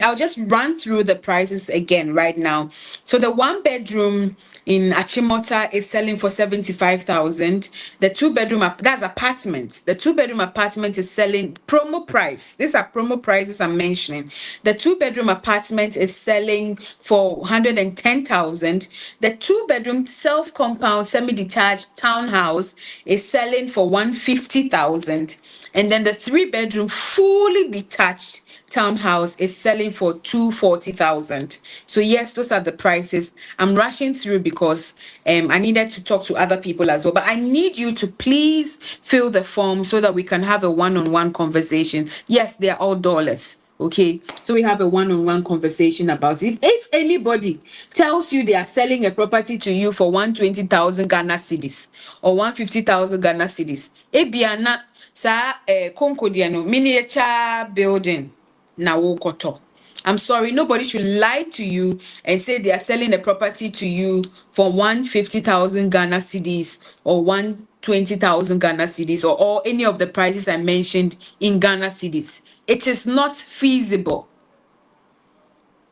I'll just run through the prices again right now. So the 1-bedroom in Achimota is selling for 75,000. The 2-bedroom, that's apartment. The 2-bedroom apartment is selling promo price. These are promo prices I'm mentioning. The 2-bedroom apartment is selling for 110,000. The 2-bedroom self-compound semi-detached townhouse is selling for 150,000. And then the 3-bedroom fully detached townhouse is selling for 240,000. So yes, those are the prices. I'm rushing through because I needed to talk to other people as well. But I need you to please fill the form so that we can have a one-on-one conversation. Yes, they are all dollars. Okay, so we have a one-on-one conversation about it. If anybody tells you they are selling a property to you for 120,000 Ghana cedis or 150,000 Ghana cedis, ebiana sa konkodiano miniature building na wokoto. I'm sorry, nobody should lie to you and say they are selling a property to you for 150,000 Ghana cedis or 120,000 Ghana cedis or any of the prices I mentioned in Ghana cedis. It is not feasible.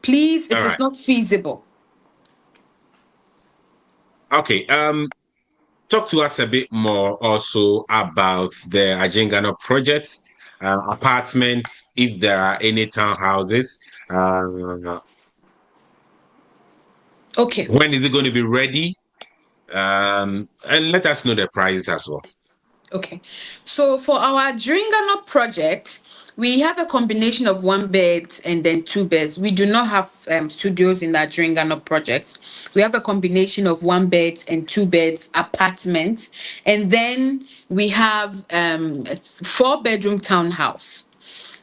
Please, it is not feasible. Okay. Talk to us a bit more also about the Ajengano projects, apartments, if there are any townhouses. Okay. When is it going to be ready? And let us know the price as well. Okay, so for our Dringano project, we have a combination of 1 bed and then 2 beds. We do not have studios in that Dringano project. We have a combination of 1 bed and 2 beds apartments, and then we have 4-bedroom townhouse.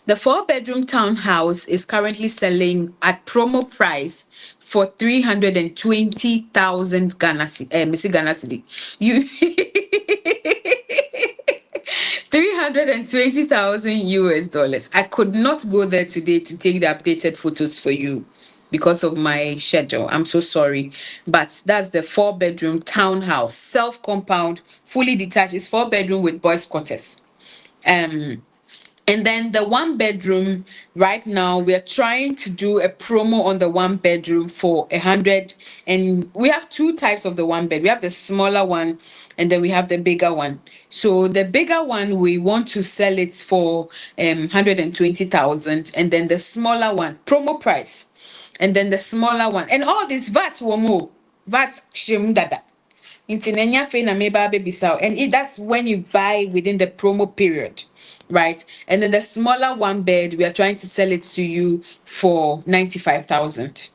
The 4-bedroom townhouse is currently selling at promo price for 320,000 Ghana cedi. You 320,000 US dollars. I could not go there today to take the updated photos for you because of my schedule. I'm so sorry. But that's the 4-bedroom townhouse, self-compound, fully detached. It's 4-bedroom with boys' quarters. And then the 1-bedroom, right now, we are trying to do a promo on the 1-bedroom for 100. And we have 2 types of the 1 bed. We have the smaller one and then we have the bigger one. So the bigger one, we want to sell it for 120,000. And then the smaller one, promo price. And then the smaller one. And all this VAT womo, VAT shimdada. And that's when you buy within the promo period. Right, and then the smaller 1 bed, we are trying to sell it to you for 95,000.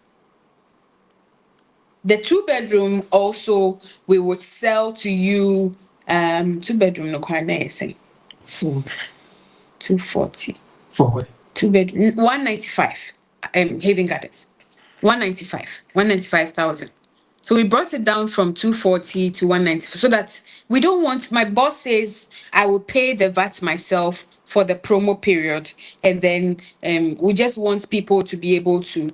The 2-bedroom also we would sell to you 2-bedroom no quite nice. 240 For what? 2-bedroom 195. Haven Gardens 195,000. So we brought it down from 240 to 190 so that we don't want, my boss says I will pay the VAT myself for the promo period, and then we just want people to be able to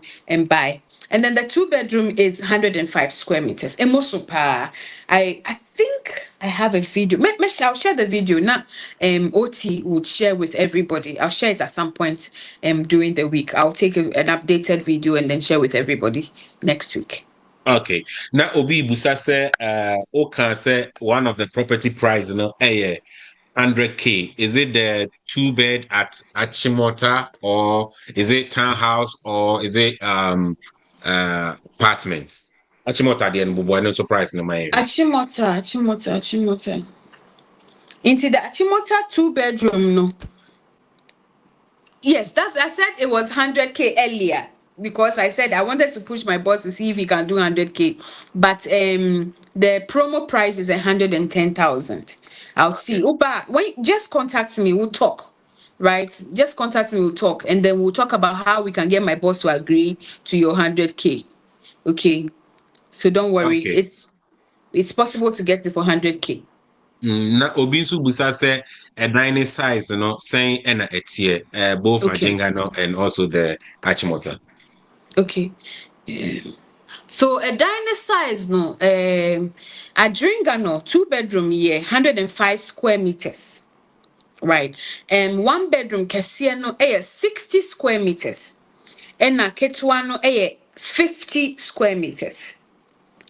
buy. And then the 2-bedroom is 105 square meters. I think I have a video. I'll share the video. Now, OT would share with everybody. I'll share it at some point during the week. I'll take an updated video and then share with everybody next week. Okay. Now, Obi Busa say, say one of the property price, 100K. Is it the 2-bed at Achimota, or is it townhouse, or is it apartment? Achimota, the boy, no surprise in my area. Achimota. Into the Achimota 2-bedroom, no. Yes, I said it was 100K earlier because I said I wanted to push my boss to see if he can do 100K. But the promo price is 110,000. I'll see. Uba, just contact me, we'll talk. Right? Just contact me, we'll talk. And then we'll talk about how we can get my boss to agree to your 100K. Okay. So don't worry. Okay. It's possible to get it for 100K. Na obi nso busa say a dining size, saying and a tier, both Ajengano and also the Achimota. Okay. So a dining size, no, Ajengano 2-bedroom 105 square meters. Right. 1-bedroom kesiye no 60 square meters. And na ketwa no 50 square meters.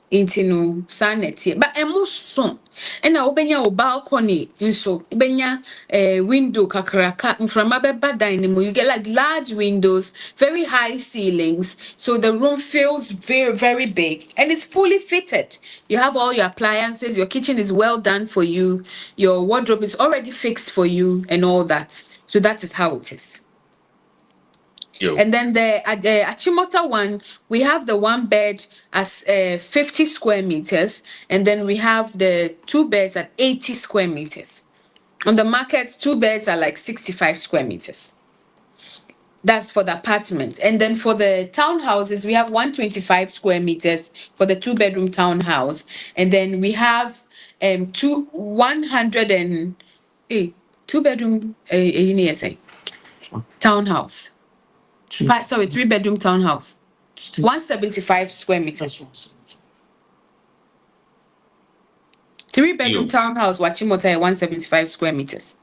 Intino sanity, but emoson. And na obenya o balcony nso obenya window kakraka mframa beba dining room. You get like large windows, very high ceilings, so the room feels very, very big and it's fully fitted. You have all your appliances, your kitchen is well done for you, your wardrobe is already fixed for you and all that. So that is how it is. And then the Achimota one, we have the 1 bed as 50 square meters, and then we have the 2 beds at 80 square meters. On the market, 2 beds are like 65 square meters. That's for the apartment. And then for the townhouses, we have 125 square meters for the 2-bedroom townhouse. And then we have 2-bedroom townhouse. 3-bedroom townhouse. 175 square meters. 3-bedroom townhouse, Wachimota, 175 square meters.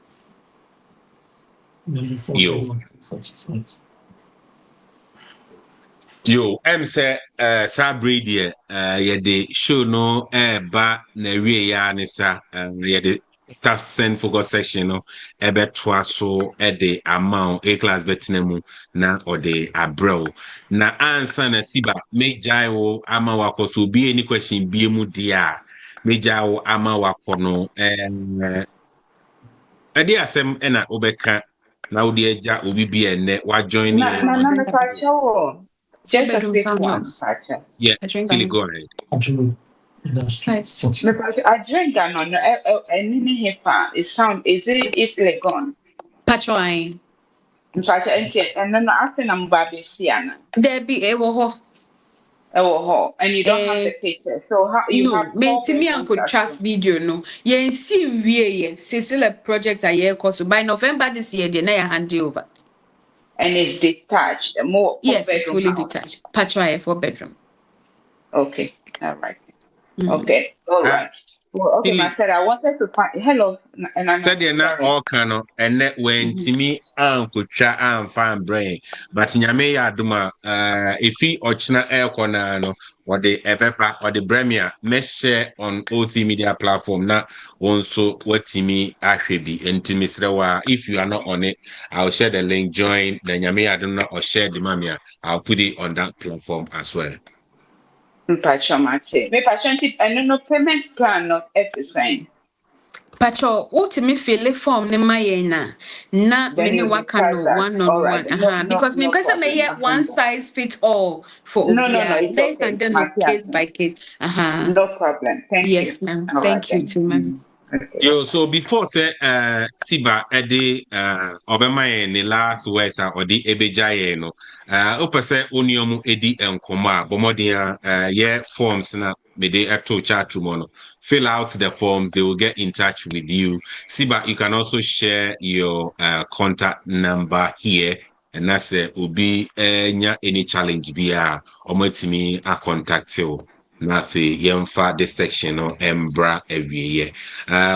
Yo, say Sabrina, the show no ba na wie ya ne sa the tax send focus section no ebe toa so the amount A class betinamu na or the abro na answer na Siba me jai wo ama wako so be any question be mu dia me jai wo ama wako no ade asem na obeka na odi eja obi bi ene wa join just a quick one, yeah, Tilly, go ahead. I drink and on it sound is it gone? Patroine. And then after I'm Baby Siana. There be a woho. And you don't have the picture. So how you have to me uncle trap video no. Yeah, see we Cecilia projects a year course by November this year, they now hand you over. And it's detached, more. Yes, it's fully detached. Patchwire 4-bedroom. Okay, all right. Okay, all right. Well, okay, I said I wanted to find. Hello, and I'm said you're not all kind and that when to me uncle cha and fine brain, but nyame ya duma if he ochina air corner no or the pepper or the premier mesh share on OT media platform na also what to me actually and to Miss Rewa. If you are not on it, I'll share the link, join the nyame ya duma or share the mamia. I'll put it on that platform as well. I know payment plan not at the same. Pacho, what me feel form ne mayena na many wakano 1-on-1 because me person may yet one size fits all for okay. And then case by case. No problem. Thank you. Yes, ma'am. Thank you too, ma'am. Okay. Yo, so before say Siba ede obema the last words or the ebejaye no opese oniomu edi enkoma bomodia forms na me de ato chat room fill out the forms, they will get in touch with you. Siba, you can also share your contact number here. And that's ubi any challenge via ometimi a contact you. Nafi yemfa this section or embra every year.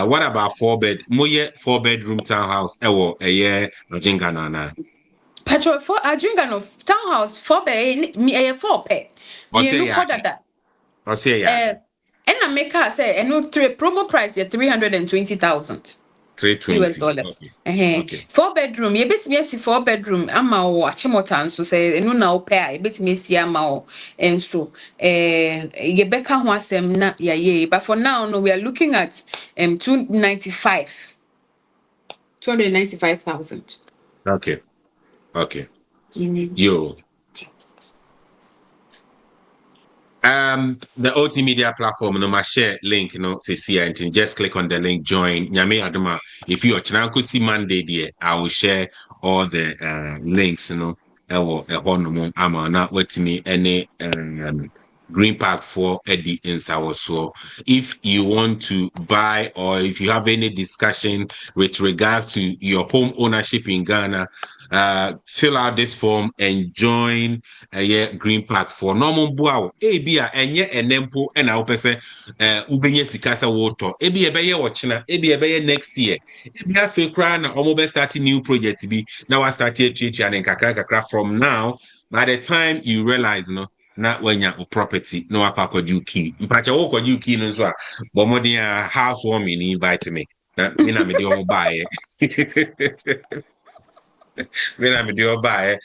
What about 4-bed? Moye 4-bedroom townhouse ewo a year no jinga nana. Petro for a jinga no townhouse 4-bed me a 4-bed. You look at that. I say yeah. And I make her say and no promo price at 320,000 US dollars. Okay. 4-bedroom, you bet me see 4-bedroom. Ama o achimotan so say no na opay. You bet me see ama o and so you beka ho asem na ye. But for now, no, we are looking at 295,000. Okay. Yo. The OT media platform, no my share link, say and just click on the link, join. Nyame Aduma. If you are see Monday there, I will share all the links, I'm not me any Greenpark for Eddie in so if you want to buy or if you have any discussion with regards to your home ownership in Ghana, fill out this form and join Greenpark for normal buau ebia enye enempo and I hope say ubenye sikasa water ebi ebeye ochina ebi ebeye next year ebia fe kra na omo be start new project bi na wa start treat and kakra from now. By the time you realize not when you're property, no akwa you key. Mpacha wo kwa you key no so a bomodi housewarming invite me. Na me na me dey omo buy. Me na me dey omo buy.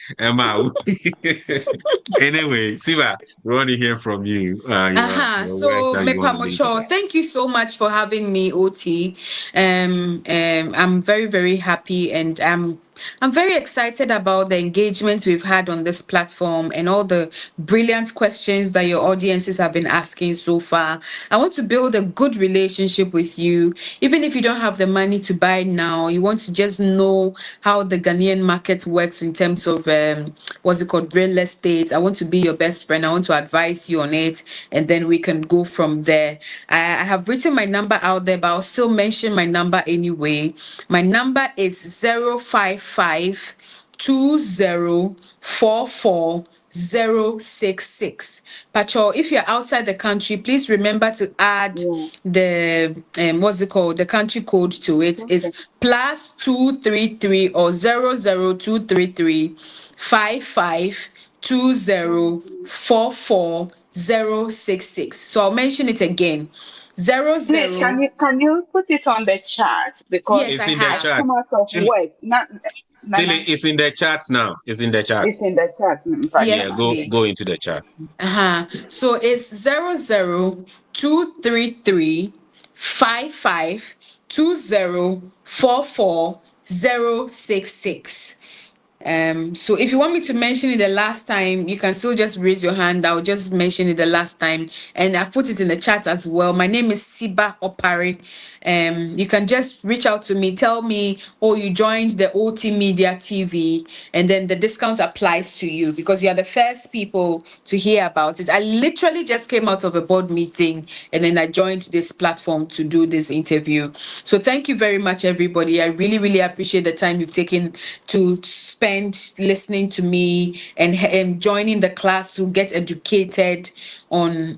Anyway, Siba, we want to hear from you. So thank you so much for having me, OT. I'm very, very happy and I'm I'm very excited about the engagement we've had on this platform and all the brilliant questions that your audiences have been asking so far. I want to build a good relationship with you. Even if you don't have the money to buy now, you want to just know how the Ghanaian market works in terms of real estate. I want to be your best friend. I want to advise you on it, and then we can go from there. I have written my number out there, but I'll still mention my number anyway. My number is 055 2044 066. Pacho, if you're outside the country, please remember to add the the country code to it. It's +233 or 00233 552044 066. So I'll mention it again. 00. Please, can you put it on the chart, because yes, it's in the chat. It's in the charts now. It's in the chat. It's in the chat. Yes, go into the chat. So it's 00233 552044 066. So if you want me to mention it the last time, you can still just raise your hand. I'll just mention it the last time, and I've put it in the chat as well. My name is Siba Opare. You can just reach out to me, tell me, oh, you joined the OT Media TV, and then the discount applies to you because you are the first people to hear about it. I literally just came out of a board meeting, and then I joined this platform to do this interview. So thank you very much, everybody. I really, really appreciate the time you've taken to spend listening to me and joining the class to get educated on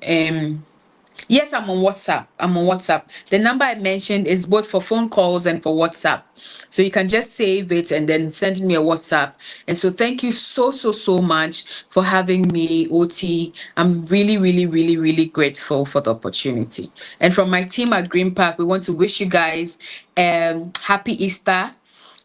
yes, I'm on WhatsApp. The number I mentioned is both for phone calls and for WhatsApp. So you can just save it and then send me a WhatsApp. And so thank you so much for having me, OT. I'm really, really, really, really grateful for the opportunity. And from my team at Greenpark, we want to wish you guys happy Easter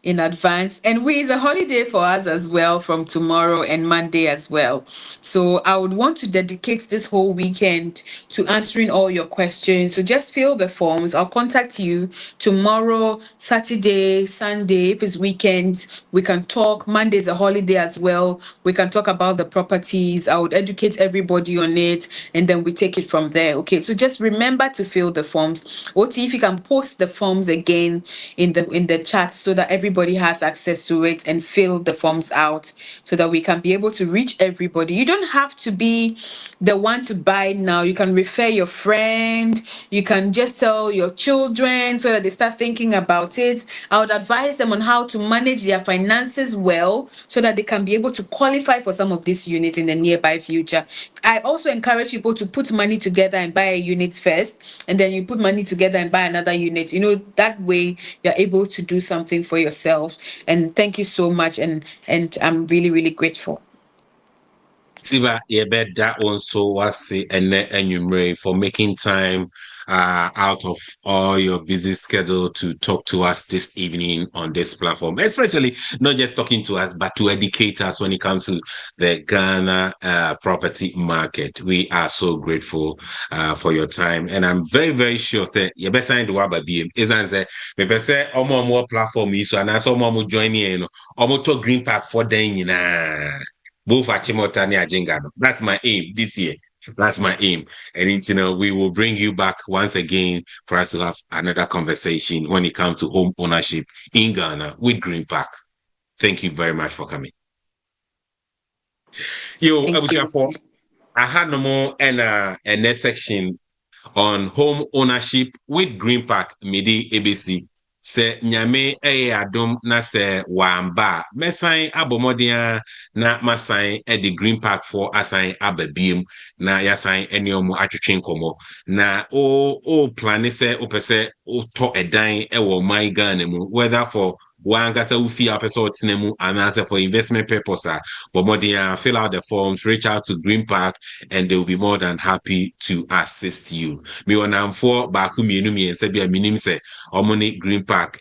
in advance, and it's a holiday for us as well from tomorrow and Monday as well. So I would want to dedicate this whole weekend to answering all your questions. So just fill the forms. I'll contact you tomorrow, Saturday, Sunday. If it's weekends, we can talk. Monday is a holiday as well. We can talk about the properties. I would educate everybody on it, and then we take it from there. Okay, so just remember to fill the forms. OT, if you can post the forms again in the chat so that everybody has access to it, and fill the forms out so that we can be able to reach everybody. You don't have to be the one to buy now. You can refer your friend. You can just tell your children so that they start thinking about it. I would advise them on how to manage their finances well so that they can be able to qualify for some of these units in the nearby future. I also encourage people to put money together and buy a unit first, and then you put money together and buy another unit. That way you're able to do something for yourself. And thank you so much, and I'm really, really grateful. Siba, that also was and for making time out of all your busy schedule to talk to us this evening on this platform, especially not just talking to us, but to educate us when it comes to the Ghana property market. We are so grateful for your time, and I'm very, very sure say you better sign the waba BM isn't say me say more platform is so and so more join me to Greenpark for then both Achimota and Ajingado. That's my aim this year. That's my aim. And we will bring you back once again for us to have another conversation when it comes to home ownership in Ghana with Greenpark. Thank you very much for coming. I had no more and next section on home ownership with Greenpark Midi ABC. Se nyame adom na se wamba mesan abomodia na masan the Greenpark for asan ababiem na yasan eniomu atwetwe nkomo na o plan se opese o to edan ewo my Ghana mu, whether for wangasa ufi apese otinemu and for investment purpose. Bomodia, fill out the forms, reach out to Greenpark, and they will be more than happy to assist you. Me wanam for baku mienu mi ense bia minim se omoni Greenpark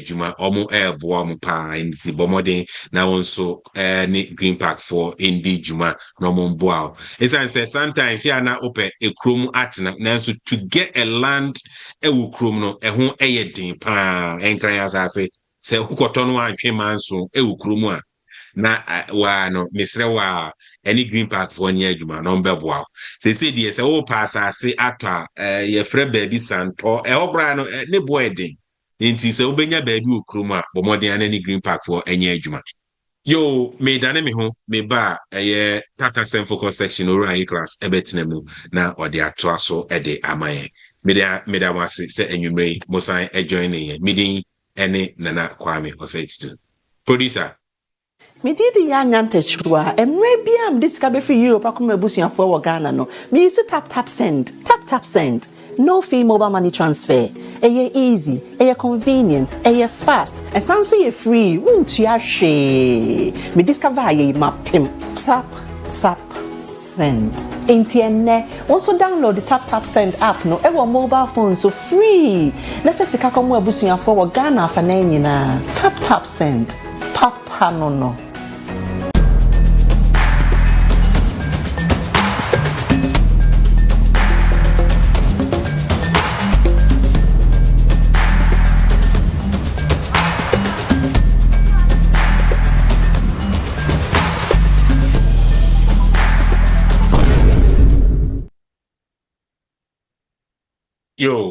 juma omo boa mo pa nti bomode na wonso ni Greenpark for indi juma no mo boa. Esan say sometimes ya na ope ekrom atna nanso to get a land ewu krom no ehun din pa enkran asase se ukoto no antwe manso e wukrumu a na wa no mesre wa any Greenpark for nye adwuma no mbeboa se die se wo pa asase atwa ye frɛ baabi santo e obra no ne boy den nti se wobenya baabi okrumu a bomodin na any Greenpark for enye adwuma yo me dane me ho me ba tata sem focus section ora class ebetina mu na ode ato aso de amaye me da wase se enwumre mosan join ye meeting ene nana kwame osaitu producer me did yan tachwa emre biam this ka be free Europe akoma busuafo wo Ghana no me use tap send no fee mobile money transfer easy convenient fast and sound so you free won't you she me discover ye mapim tap send entienne also download the tap send app no ewo mobile phone so free na first ka komo abusuafo wo Ghana fa na nyina tap send papa no yo